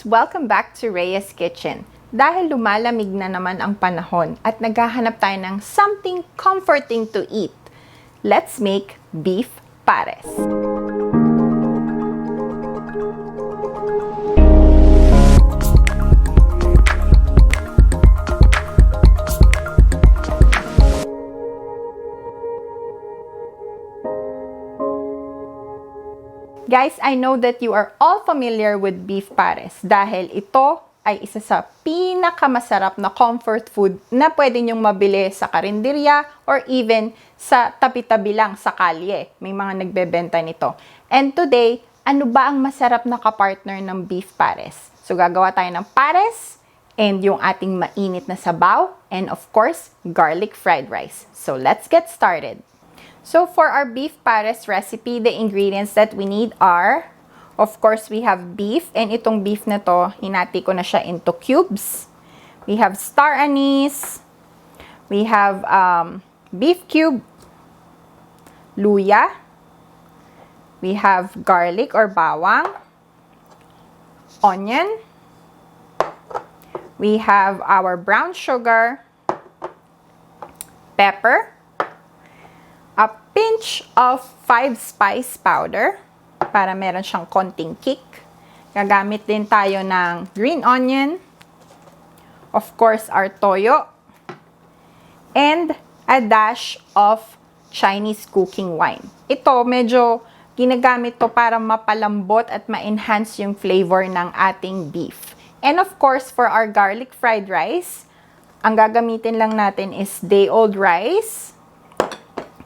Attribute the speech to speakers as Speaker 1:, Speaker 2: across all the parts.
Speaker 1: Welcome back to Rhea's Kitchen. Dahil lumalamig na naman ang panahon at naghahanap tayo ng something comforting to eat, let's make beef pares. Guys, I know that you are all familiar with beef pares dahil ito ay isa sa pinakamasarap na comfort food na pwede nyong mabili sa karinderya or even sa tabi-tabi lang sa kalye. May mga nagbebenta nito. And today, ano ba ang masarap na kapartner ng beef pares? So, gagawa tayo ng pares and yung ating mainit na sabaw and of course, garlic fried rice. So, let's get started. So, for our beef pares recipe, the ingredients that we need are, of course, we have beef. And itong beef na to, hinati ko na siya into cubes. We have star anise. We have beef cube. Luya. We have garlic or bawang. Onion. We have our brown sugar. Pepper. A pinch of 5-spice powder para meron siyang konting kick. Gagamit din tayo ng green onion. Of course, our toyo. And a dash of Chinese cooking wine. Ito, medyo ginagamit to para mapalambot at ma-enhance yung flavor ng ating beef. And of course, for our garlic fried rice, ang gagamitin lang natin is day-old rice.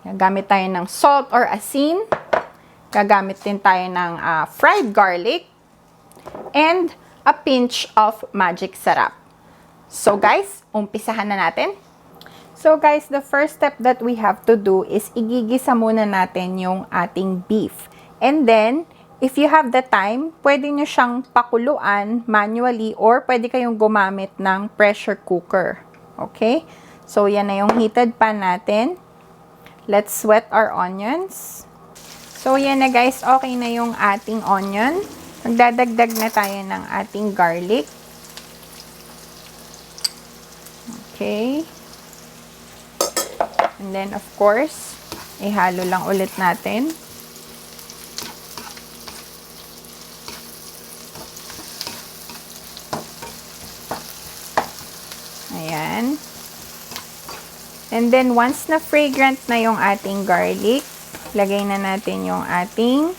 Speaker 1: Gagamit tayo ng salt or asin. Gagamit din tayo ng fried garlic. And a pinch of magic sarap. So guys, umpisahan na natin. So guys, the first step that we have to do is igigisa muna natin yung ating beef. And then, if you have the time, pwede nyo siyang pakuluan manually or pwede kayong gumamit ng pressure cooker. Okay? So yan na yung heated pan natin. Let's sweat our onions. So, yan na guys. Okay na yung ating onion. Magdadagdag na tayo ng ating garlic. Okay. And then, of course, ihalo lang ulit natin. Ayan. And then, once na fragrant na yung ating garlic, lagay na natin yung ating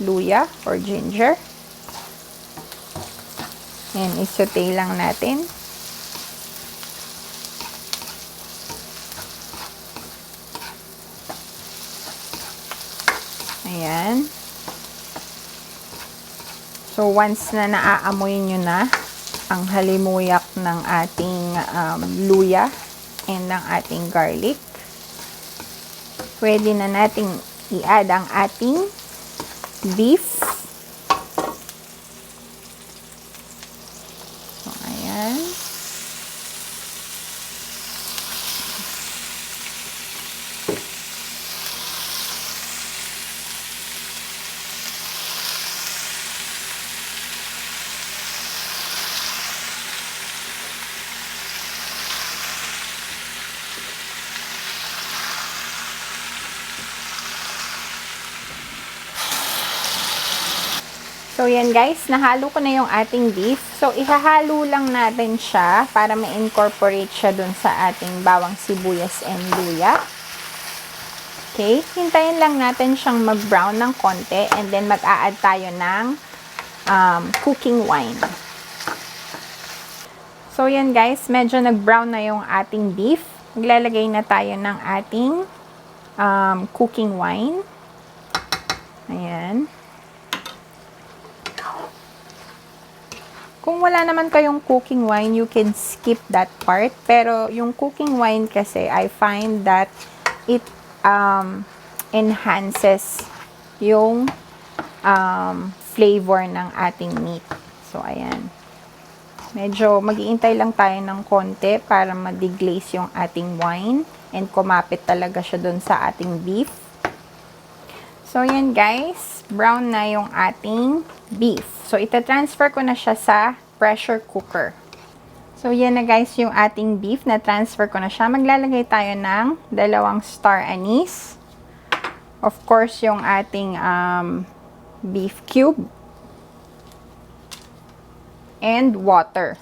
Speaker 1: luya or ginger. And isaute lang natin. Ayan. So, once na naaamoy nyo na ang halimuyak ng ating luya, and ng ating garlic, pwede na nating i-add ang ating beef. So, ayan. So, yan guys, nahalo ko na yung ating beef. So, ihahalo lang natin siya para ma-incorporate siya dun sa ating bawang sibuyas and luya. Okay, hintayin lang natin siyang mag-brown ng konti and then mag-a-add tayo ng cooking wine. So, yan guys, medyo nag-brown na yung ating beef. Maglalagay na tayo ng ating cooking wine. Ayan. Kung wala naman kayong cooking wine, you can skip that part. Pero yung cooking wine kasi, I find that it enhances yung flavor ng ating meat. So, ayan. Medyo mag-iintay lang tayo ng konti para ma-deglaze yung ating wine and kumapit talaga siya dun sa ating beef. So, yan guys. Brown na yung ating beef. So, ita-transfer ko na siya sa pressure cooker. So, yan na guys yung ating beef. Na-transfer ko na siya. Maglalagay tayo ng 2 star anise. Of course, yung ating beef cube. And water.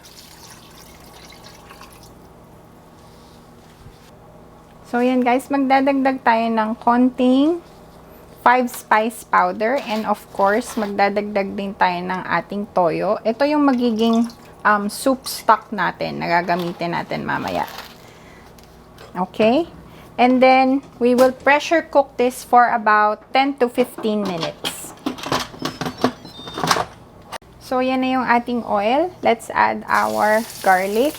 Speaker 1: So, yan guys, magdadagdag tayo ng konting 5 spice powder. And of course, magdadagdag din tayo ng ating toyo. Ito yung magiging soup stock natin na gagamitin natin mamaya. Okay? And then, we will pressure cook this for about 10 to 15 minutes. So, yan na yung ating oil. Let's add our garlic.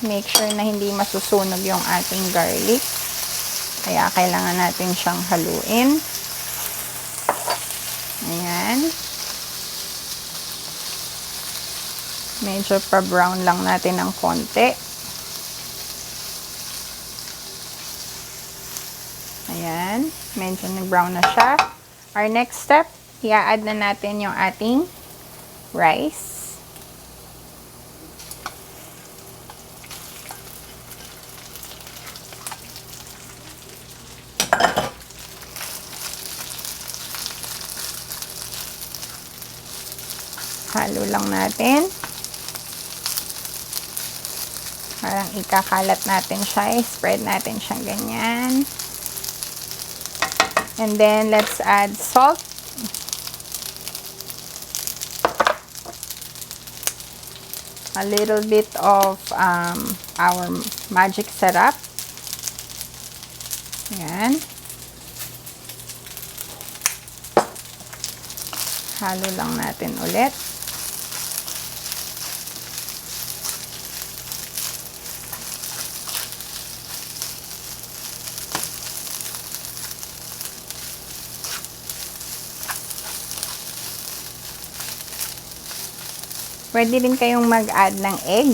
Speaker 1: Make sure na hindi masusunog yung ating garlic. Kaya kailangan natin siyang haluin. Ayan. Medyo pa-brown lang natin ng konti. Ayan. Medyo nag-brown na siya. Our next step, i-add na natin yung ating rice. Halo lang natin. Parang ikakalat natin siya. Spread natin siyang ganyan. And then, let's add salt. A little bit of our magic syrup. Ayan. Halo lang natin ulit. Pwede din kayong mag-add ng egg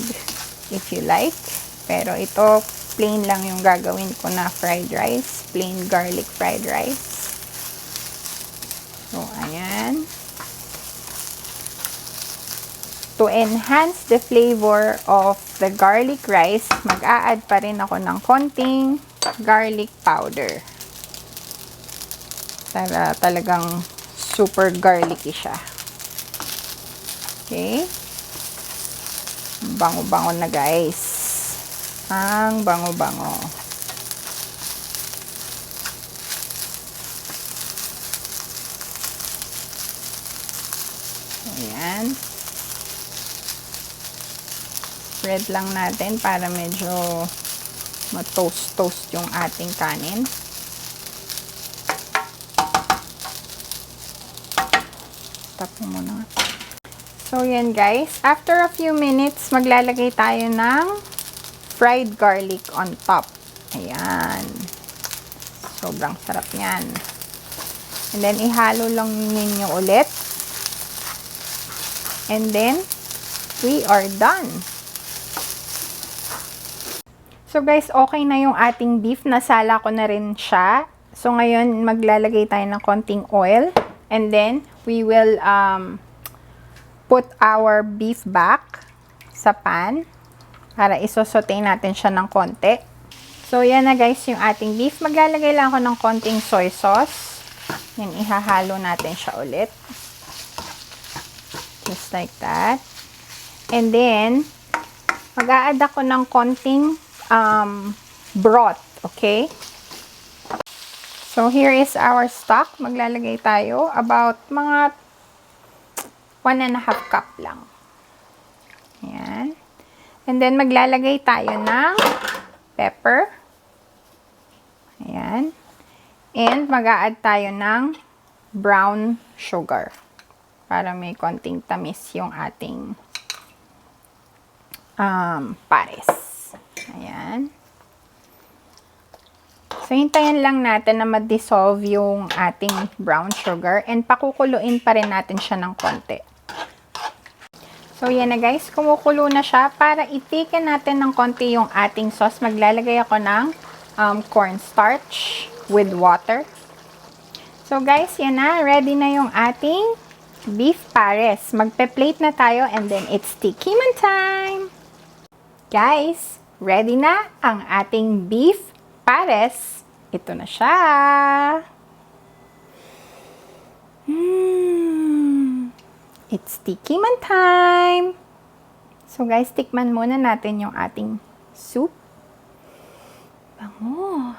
Speaker 1: if you like. Pero ito, plain lang yung gagawin ko na fried rice. Plain garlic fried rice. So, ayan. To enhance the flavor of the garlic rice, mag-a-add pa rin ako ng konting garlic powder. Talagang super garlicky siya. Okay. Bango-bango na guys. Ang bango-bango. Ayan. Spread lang natin para medyo ma-toast-toast yung ating kanin. Tapos muna. So, yan guys. After a few minutes, maglalagay tayo ng fried garlic on top. Ayan. Sobrang sarap yan. And then, ihalo lang ninyo ulit. And then, we are done. So, guys, okay na yung ating beef. Nasala ko na rin siya. So, ngayon, maglalagay tayo ng konting oil. And then, we will put our beef back sa pan para isosote natin siya ng konti. So, yan na guys yung ating beef. Maglalagay lang ako ng konting soy sauce. Yan, ihahalo natin siya ulit. Just like that. And then, mag-a-add ako ng konting broth. Okay? So, here is our stock. Maglalagay tayo about mga 1.5 cup lang. Ayan. And then, maglalagay tayo ng pepper. Ayan. And, mag-a-add tayo ng brown sugar. Para may konting tamis yung ating pares. Ayan. So, hintayin lang natin na ma-dissolve yung ating brown sugar. And, pakukuluin pa rin natin siya ng konti. So, yan na guys. Kumukulo na siya. Para itikin natin ng konti yung ating sauce, maglalagay ako ng cornstarch with water. So, guys, yan na. Ready na yung ating beef pares. Magpe-plate na tayo and then it's tikiman time! Guys, ready na ang ating beef pares. Ito na siya! It's tikiman time! So guys, tikman muna natin yung ating soup. Bango!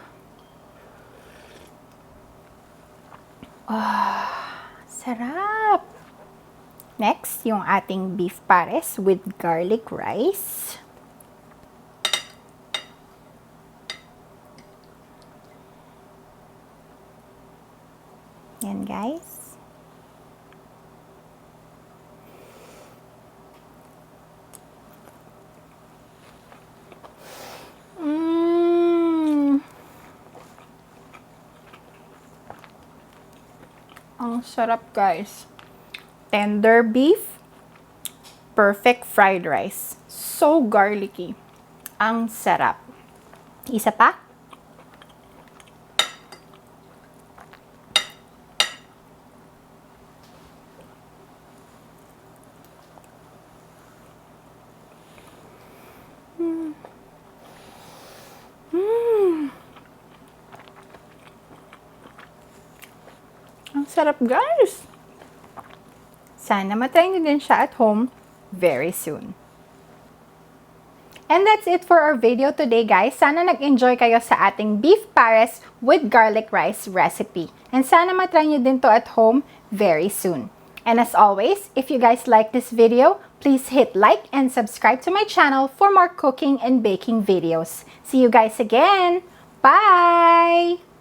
Speaker 1: Sarap! Next, yung ating beef pares with garlic rice. Yan guys. Ang sarap guys. Tender beef, perfect fried rice. So garlicky. Ang sarap. Isa pa? Ang sarap guys! Sana matry nyo din siya at home very soon. And that's it for our video today guys. Sana nag-enjoy kayo sa ating beef pares with garlic rice recipe. And sana matry nyo din to at home very soon. And as always, if you guys like this video, please hit like and subscribe to my channel for more cooking and baking videos. See you guys again! Bye!